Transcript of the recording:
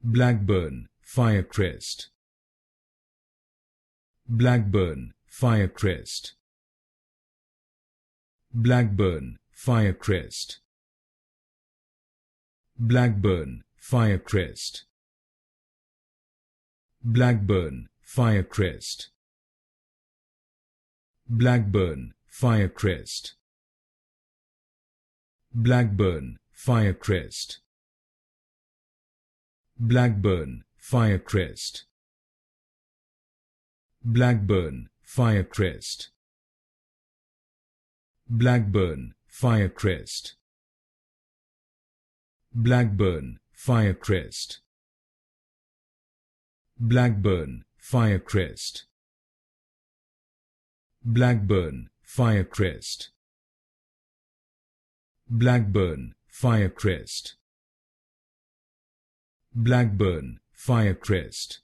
Blackburn Firecrest. Blackburn Firecrest. Blackburn Firecrest. Blackburn Firecrest. Blackburn Firecrest. Blackburn Firecrest. Blackburn Firecrest. Blackburn Firecrest. Blackburn Firecrest. Blackburn Firecrest. Blackburn Firecrest. Blackburn Firecrest. Blackburn Firecrest. Blackburn Firecrest. Blackburn Firecrest.